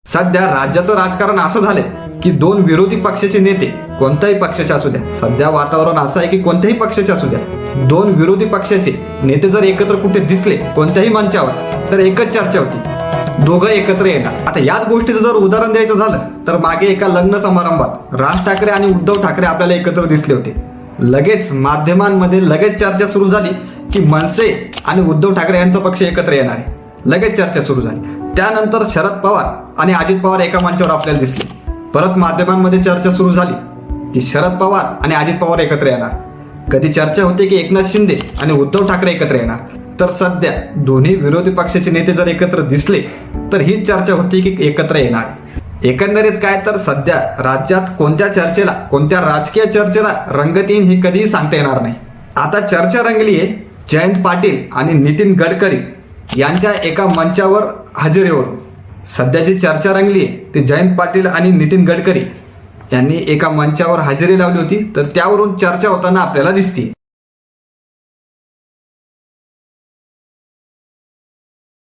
सध्या राज्याचं राजकारण असं झालंय की दोन विरोधी पक्षाचे नेते, कोणत्याही पक्षाचे असू द्या, सध्या वातावरण असं आहे की कोणत्याही पक्षाचे असू द्या, दोन विरोधी पक्षाचे नेते जर एकत्र कुठे दिसले कोणत्याही मंचावर तर एकच चर्चा होती, दोघं एकत्र येणार. आता याच गोष्टीचं जर उदाहरण द्यायचं झालं तर मागे एका लग्न समारंभात राज ठाकरे आणि उद्धव ठाकरे आपल्याला एकत्र दिसले होते. लगेच माध्यमांमध्ये लगेच चर्चा सुरू झाली की मनसे आणि उद्धव ठाकरे यांचा पक्ष एकत्र येणार आहे. लगेच चर्चा सुरू झाली. त्यानंतर शरद पवार आणि अजित पवार एका मंचावर आपल्याला दिसले. परत माध्यमांमध्ये चर्चा सुरू झाली की शरद पवार आणि अजित पवार एकत्र येणार. कधी चर्चा होते की एकनाथ शिंदे आणि उद्धव ठाकरे एकत्र येणार. तर सध्या दोन्ही विरोधी पक्षाचे नेते जर एकत्र दिसले तर ही चर्चा होती की एकत्र येणार. एकंदरीत काय तर सध्या राज्यात कोणत्या चर्चेला, कोणत्या राजकीय चर्चेला रंगत येईन हे कधीही सांगता येणार नाही. आता चर्चा रंगली आहे जयंत पाटील आणि नितीन गडकरी यांच्या एका मंचावर हजेरीवरून. सध्या जी चर्चा रंगली आहे ती जयंत पाटील आणि नितीन गडकरी यांनी एका मंचावर हजेरी लावली होती, तर त्यावरून चर्चा होताना आपल्याला दिसते.